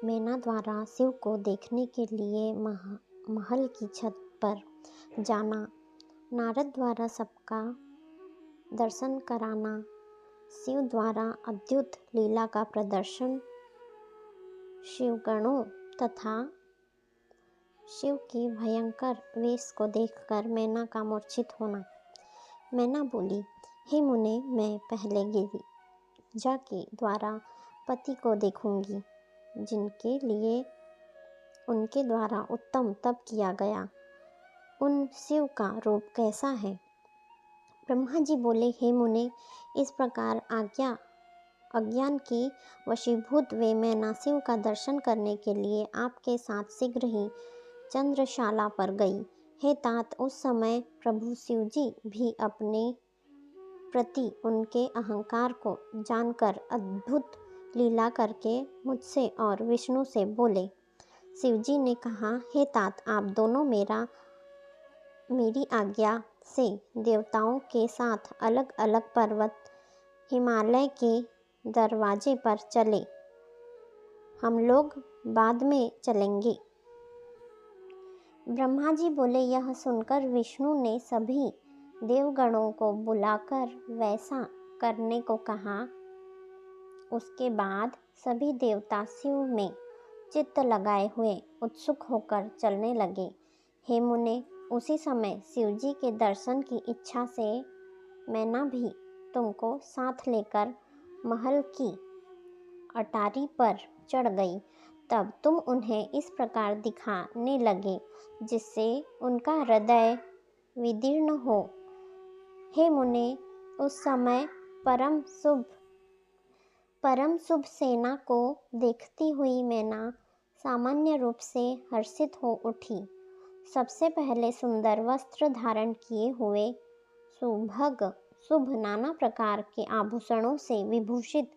मैना द्वारा शिव को देखने के लिए महल की छत पर जाना, नारद द्वारा सबका दर्शन कराना, शिव द्वारा अद्भुत लीला का प्रदर्शन, शिवगणों तथा शिव के भयंकर वेश को देखकर मैना का मूर्छित होना। मैना बोली, हे मुने, मैं पहले गिरिजा के द्वारा पति को देखूंगी, जिनके लिए उनके द्वारा उत्तम तप किया गया। उन शिव का रूप कैसा है? ब्रह्मा जी बोले, हे मुने, इस प्रकार अज्ञान के वशीभूत वे मैना शिव का दर्शन करने के लिए आपके साथ शीघ्र ही चंद्रशाला पर गई। हे तात, उस समय प्रभु शिव जी भी अपने प्रति उनके अहंकार को जानकर अद्भुत लीला करके मुझसे और विष्णु से बोले। शिव जी ने कहा, हे तात, आप दोनों मेरी आज्ञा से देवताओं के साथ अलग अलग पर्वत हिमालय के दरवाजे पर चले, हम लोग बाद में चलेंगे। ब्रह्मा जी बोले। यह सुनकर विष्णु ने सभी देवगणों को बुलाकर वैसा करने को कहा। उसके बाद सभी देवता शिव में चित्त लगाए हुए उत्सुक होकर चलने लगे। हे मुने, उसी समय शिव जी के दर्शन की इच्छा से मैना भी तुमको साथ लेकर महल की अटारी पर चढ़ गई। तब तुम उन्हें इस प्रकार दिखाने लगे जिससे उनका हृदय विदीर्ण हो। हे मुने, उस समय परम शुभ सेना को देखती हुई मैना सामान्य रूप से हर्षित हो उठी। सबसे पहले सुंदर वस्त्र धारण किए हुए शुभ नाना प्रकार के आभूषणों से विभूषित,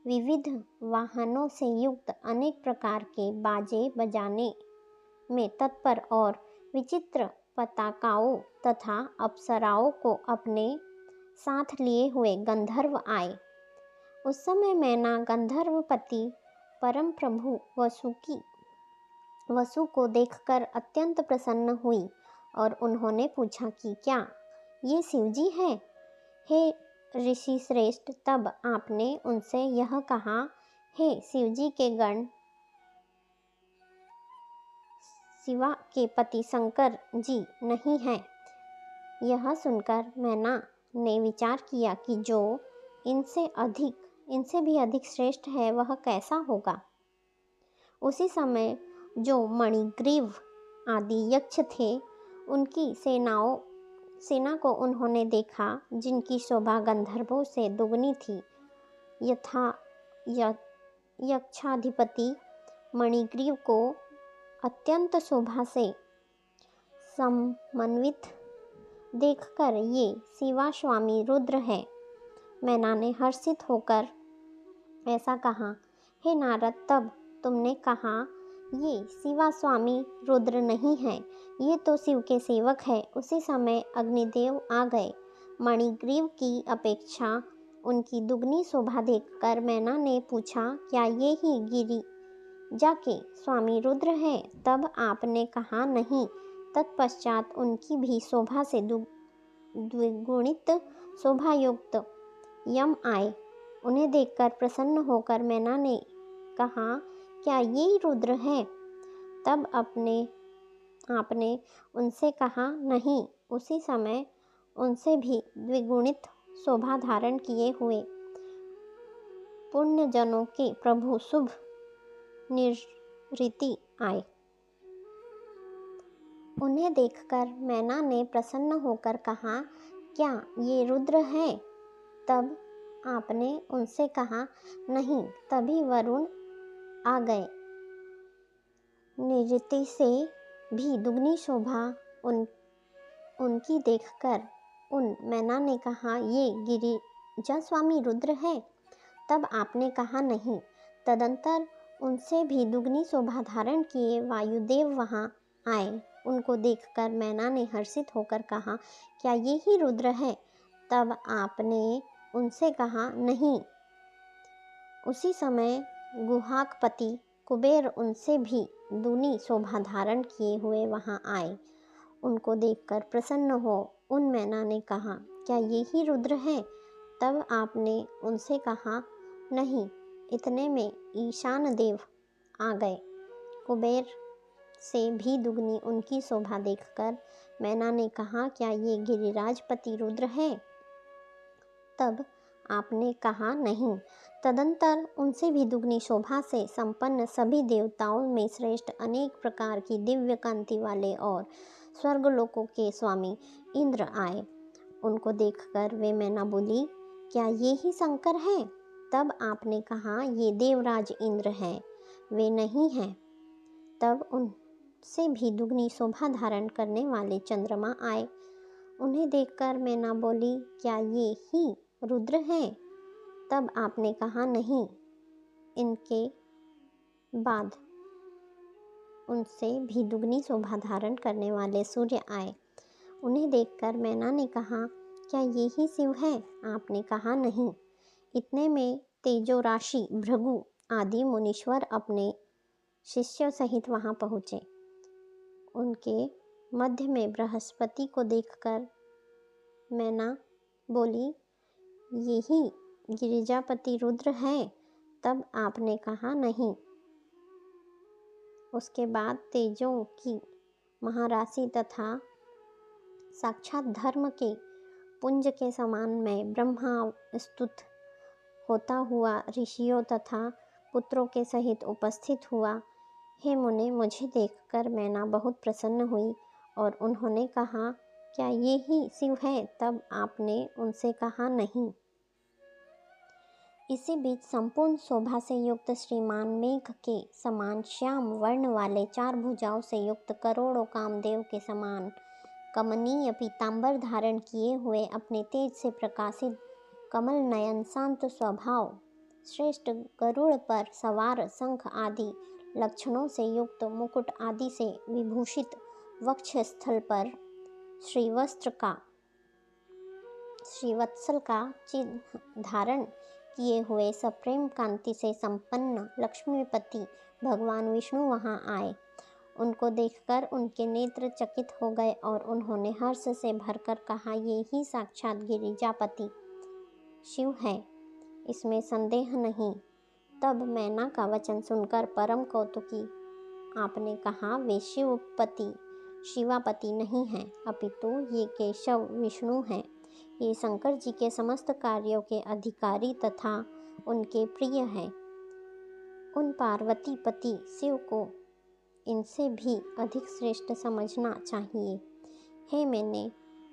विविध वाहनों से युक्त, अनेक प्रकार के बाजे बजाने में तत्पर और विचित्र पताकाओं तथा अप्सराओं को अपने साथ लिए हुए गंधर्व आए। उस समय मैना गंधर्वपति परम प्रभु वसु को देखकर अत्यंत प्रसन्न हुई और उन्होंने पूछा कि क्या ये शिवजी हैं? हे ऋषि श्रेष्ठ, तब आपने उनसे यह कहा, हे शिवजी के गण, शिवा के पति शंकर जी नहीं हैं। यह सुनकर मैना ने विचार किया कि जो इनसे भी अधिक श्रेष्ठ है वह कैसा होगा। उसी समय जो मणिग्रीव आदि यक्ष थे, उनकी सेना को उन्होंने देखा, जिनकी शोभा गंधर्वों से दुगनी थी। यक्षाधिपति मणिग्रीव को अत्यंत शोभा से समन्वित देखकर ये शिवा स्वामी रुद्र है। मैना ने हर्षित होकर ऐसा कहा, हे नारद, तब तुमने कहा ये शिवा स्वामी रुद्र नहीं है, ये तो शिव के सेवक है। उसी समय अग्निदेव आ गए। मणिग्रीव की अपेक्षा उनकी दुगनी शोभा देखकर मैना ने पूछा, क्या ये ही गिरिजा के स्वामी रुद्र है? तब आपने कहा, नहीं। तत्पश्चात उनकी भी शोभा से द्विगुणित शोभायुक्त यम आए। उन्हें देखकर प्रसन्न होकर मैना ने कहा, क्या ये रुद्र है? तब आपने उनसे कहा, नहीं। उसी समय उनसे भी द्विगुणित शोभा धारण किए हुए पुण्यजनों के प्रभु शुभ निवृत्ति आए। उन्हें देखकर मैना ने प्रसन्न होकर कहा, क्या ये रुद्र है? तब आपने उनसे कहा, नहीं। तभी वरुण आ गए। निवृत्ति से भी दुगनी शोभा उनकी देखकर मैना ने कहा, ये गिरिजा स्वामी रुद्र है? तब आपने कहा, नहीं। तदंतर उनसे भी दुगनी शोभा धारण किए वायुदेव वहां आए। उनको देखकर मैना ने हर्षित होकर कहा, क्या ये ही रुद्र है? तब आपने उनसे कहा, नहीं। उसी समय गुहाकपति कुबेर उनसे भी दूनी शोभा धारण किए हुए वहां आए। उनको देखकर प्रसन्न हो उन मैना ने कहा, क्या ये ही रुद्र है? तब आपने उनसे कहा, नहीं। इतने में ईशान देव आ गए। कुबेर से भी दुगनी उनकी शोभा देखकर मैना ने कहा, क्या ये गिरिराजपति रुद्र है? तब आपने कहा, नहीं। तदंतर उनसे भी दुगनी शोभा से संपन्न सभी देवताओं में श्रेष्ठ अनेक प्रकार की दिव्य कांति वाले और स्वर्गलोकों के स्वामी इंद्र आए। उनको देखकर वे मैना बोली, क्या ये ही शंकर है? तब आपने कहा, ये देवराज इंद्र हैं, वे नहीं हैं। तब उनसे भी दुगनी शोभा धारण करने वाले चंद्रमा आए। उन्हें देखकर मैना बोली, क्या ये ही रुद्र हैं? तब आपने कहा, नहीं। इनके बाद उनसे भी दुगनी शोभा धारण करने वाले सूर्य आए। उन्हें देखकर मैना ने कहा, क्या ये ही शिव है? आपने कहा, नहीं। इतने में तेजो राशि भृगु आदि मुनीश्वर अपने शिष्यों सहित वहां पहुँचे। उनके मध्य में बृहस्पति को देखकर मैना बोली, यही गिरिजापति रुद्र है? तब आपने कहा, नहीं। उसके बाद तेजों की महाराशि तथा साक्षात धर्म के पुंज के समान मैं ब्रह्मा स्तुत होता हुआ ऋषियों तथा पुत्रों के सहित उपस्थित हुआ। हे मुने, मुझे देखकर मैना बहुत प्रसन्न हुई और उन्होंने कहा, क्या ये ही शिव है? तब आपने उनसे कहा, नहीं। इसी बीच संपूर्ण शोभा से युक्त श्रीमान मेघ के समान श्याम वर्ण वाले 4 भुजाओं से युक्त करोड़ों कामदेव के समान कमनीय पीतांबर धारण किए हुए अपने तेज से प्रकाशित कमल नयन शांत स्वभाव श्रेष्ठ गरुड़ पर सवार शंख आदि लक्षणों से युक्त मुकुट आदि से विभूषित वक्ष स्थल पर श्रीवत्सल का चिन्ह धारण किए हुए सप्रेम कांति से संपन्न लक्ष्मीपति भगवान विष्णु वहां आए। उनको देखकर उनके नेत्र चकित हो गए और उन्होंने हर्ष से भरकर कहा, ये ही साक्षात गिरिजापति शिव है, इसमें संदेह नहीं। तब मैना का वचन सुनकर परम कौतुकी आपने कहा, वे शिवापति नहीं हैं, अपितु ये केशव विष्णु हैं। ये शंकर जी के समस्त कार्यों के अधिकारी तथा उनके प्रिय हैं। उन पार्वती पति शिव को इनसे भी अधिक श्रेष्ठ समझना चाहिए। हे मैंने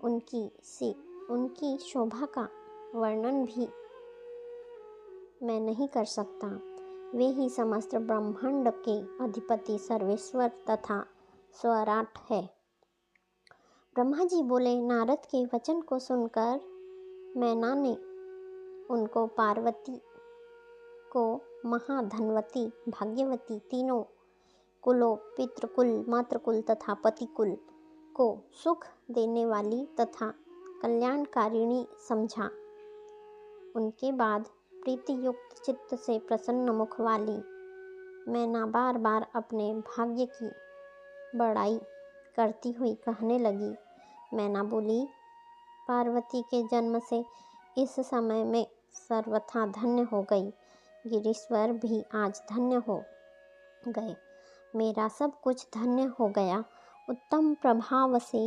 उनकी शोभा का वर्णन भी मैं नहीं कर सकता। वे ही समस्त ब्रह्मांड के अधिपति सर्वेश्वर तथा स्वराट है। ब्रह्मा जी बोले, नारद के वचन को सुनकर मैना ने उनको पार्वती को महाधनवती भाग्यवती तीनों कुलों पितृकुल मातृकुल तथा पतिकुल को सुख देने वाली तथा कल्याणकारिणी समझा। उनके बाद प्रीतियुक्त चित्त से प्रसन्न मुख वाली मैना बार बार अपने भाग्य की बड़ाई करती हुई कहने लगी। मैना बोली, पार्वती के जन्म से इस समय में सर्वथा धन्य हो गई। गिरीश्वर भी आज धन्य हो गए। मेरा सब कुछ धन्य हो गया। उत्तम प्रभाव से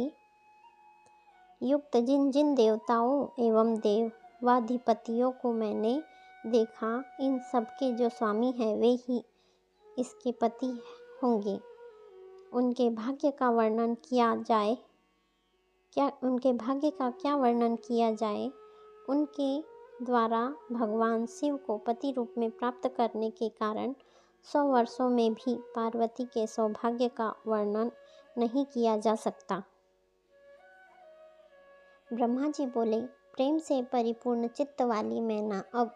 युक्त जिन जिन देवताओं एवं देवाधिपतियों को मैंने देखा, इन सबके जो स्वामी हैं वे ही इसके पति होंगे। उनके भाग्य का क्या वर्णन किया जाए। उनके द्वारा भगवान शिव को पति रूप में प्राप्त करने के कारण 100 वर्षों में भी पार्वती के सौभाग्य का वर्णन नहीं किया जा सकता। ब्रह्मा जी बोले, प्रेम से परिपूर्ण चित्त वाली मैना अब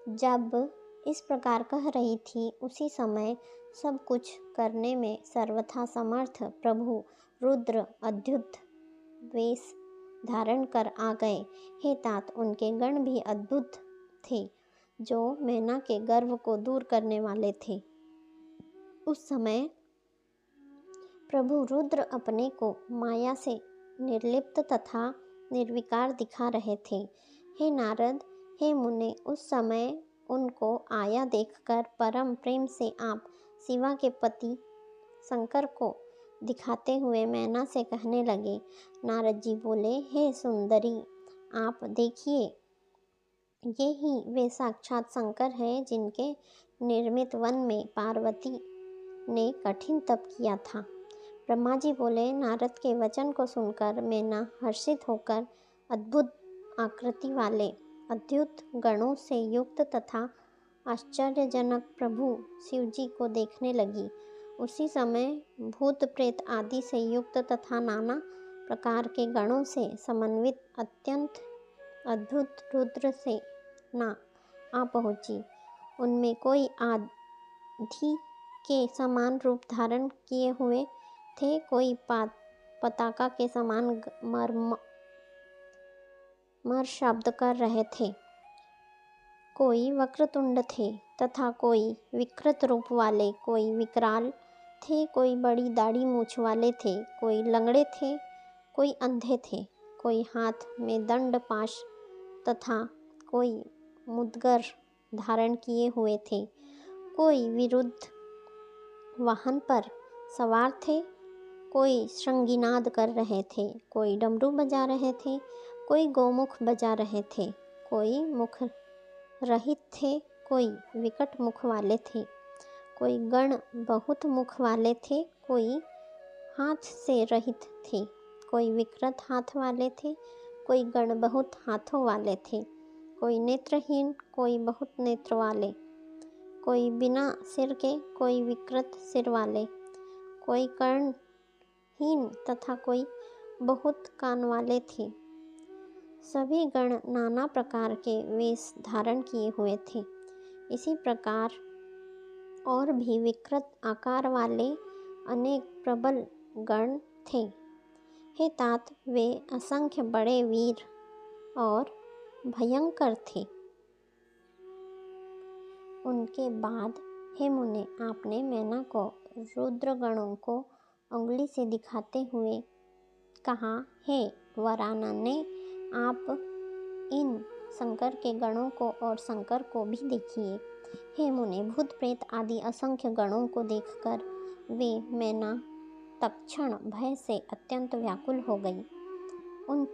जब इस प्रकार कह रही थी, उसी समय सब कुछ करने में सर्वथा समर्थ प्रभु रुद्र अद्भुत वेश धारण कर आ गए। हे तात, उनके गण भी अद्भुत थे, जो मैना के गर्व को दूर करने वाले थे। उस समय प्रभु रुद्र अपने को माया से निर्लिप्त तथा निर्विकार दिखा रहे थे। हे नारद, हे मुने, उस समय उनको आया देखकर परम प्रेम से आप शिवा के पति शंकर को दिखाते हुए मैना से कहने लगे। नारद जी बोले, हे सुंदरी, आप देखिए, ये ही वे साक्षात शंकर हैं जिनके निर्मित वन में पार्वती ने कठिन तप किया था। ब्रह्मा जी बोले, नारद के वचन को सुनकर मैना हर्षित होकर अद्भुत आकृति वाले अद्भुत गणों से युक्त तथा आश्चर्यजनक प्रभु शिव जी को देखने लगी। उसी समय भूत प्रेत आदि से युक्त तथा नाना प्रकार के गणों से समन्वित अत्यंत अद्भुत रुद्र से ना आ पहुँची। उनमें कोई आदि के समान रूप धारण किए हुए थे, कोई पताका के समान मर शब्द कर रहे थे, कोई वक्रतुंड थे तथा कोई विकृत रूप वाले, कोई विकराल थे, कोई बड़ी दाढ़ी मूछ वाले थे, कोई लंगड़े थे, कोई अंधे थे, कोई हाथ में दंड पाश तथा कोई मुदगर धारण किए हुए थे, कोई विरुद्ध वाहन पर सवार थे, कोई श्रृंगिनाद कर रहे थे, कोई डमरू बजा रहे थे, कोई गोमुख बजा रहे थे, कोई मुख रहित थे, कोई विकट मुख वाले थे, कोई गण बहुत मुख वाले थे, कोई हाथ से रहित थे, कोई विकृत हाथ वाले थे, कोई गण बहुत हाथों वाले थे, कोई नेत्रहीन, कोई बहुत नेत्र वाले, कोई बिना सिर के, कोई विकृत सिर वाले, कोई कर्णहीन तथा कोई बहुत कान वाले थे। सभी गण नाना प्रकार के वेश धारण किए हुए थे। इसी प्रकार और भी विकृत आकार वाले अनेक प्रबल गण थे। हे तात, वे असंख्य बड़े वीर और भयंकर थे। उनके बाद हे मुने, आपने मैना को रुद्र गणों को उंगली से दिखाते हुए कहा, हे वरानने, आप इन शंकर के गणों को और शंकर को भी देखिए। हे मुने, भूत प्रेत आदि असंख्य गणों को देखकर वे मैना तत्क्षण भय से अत्यंत व्याकुल हो गई। उन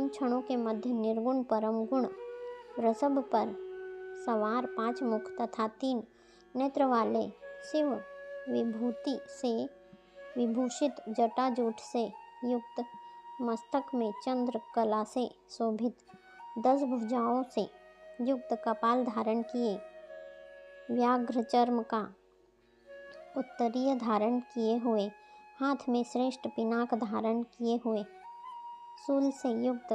क्षणों के मध्य निर्गुण परम गुण वृषभ पर सवार 5 मुख तथा 3 नेत्र वाले शिव विभूति से विभूषित जटाजूट से युक्त, मस्तक में चंद्र कला से शोभित, 10 भुजाओं से युक्त कपाल धारण किए, व्याघ्र चर्म का उत्तरीय धारण किए हुए, हाथ में श्रेष्ठ पिनाक धारण किए हुए, शूल से युक्त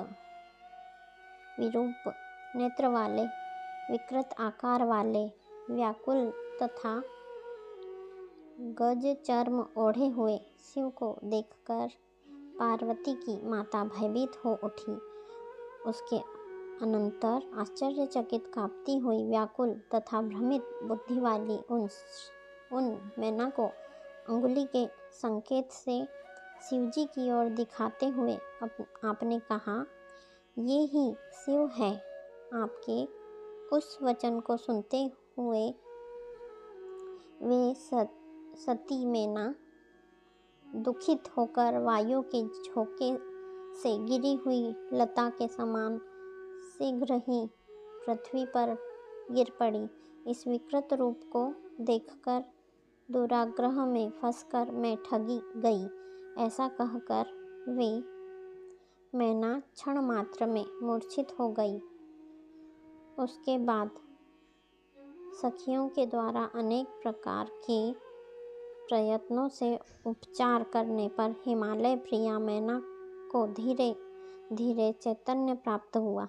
विरूप नेत्र वाले, विकृत आकार वाले, व्याकुल तथा गज चर्म ओढ़े हुए शिव को देखकर पार्वती की माता भयभीत हो उठी। उसके अनंतर आश्चर्यचकित, कांपती हुई, व्याकुल तथा भ्रमित बुद्धि वाली उन मैना को अंगुली के संकेत से शिवजी की ओर दिखाते हुए आपने कहा, ये ही शिव है। आपके उस वचन को सुनते हुए वे सती मैना दुखित होकर वायु के झोंके से गिरी हुई लता के समान शीघ्र ही पृथ्वी पर गिर पड़ी। इस विकृत रूप को देखकर दुराग्रह में फंसकर मैं ठगी गई, ऐसा कहकर वे मैना क्षण मात्र में मूर्छित हो गई। उसके बाद सखियों के द्वारा अनेक प्रकार के प्रयत्नों से उपचार करने पर हिमालय प्रिया मैना को धीरे धीरे चैतन्य प्राप्त हुआ।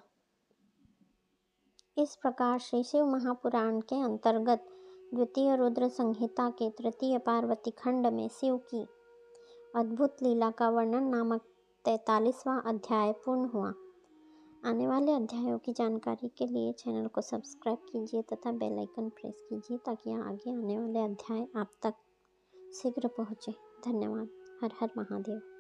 इस प्रकार श्री शिव महापुराण के अंतर्गत द्वितीय रुद्र संहिता के तृतीय पार्वती खंड में शिव की अद्भुत लीला का वर्णन नामक 43वां अध्याय पूर्ण हुआ। आने वाले अध्यायों की जानकारी के लिए चैनल को सब्सक्राइब कीजिए तथा बेल आइकन प्रेस कीजिए ताकि आगे आने वाले अध्याय आप तक शीघ्र पहुँचे। धन्यवाद। हर हर महादेव।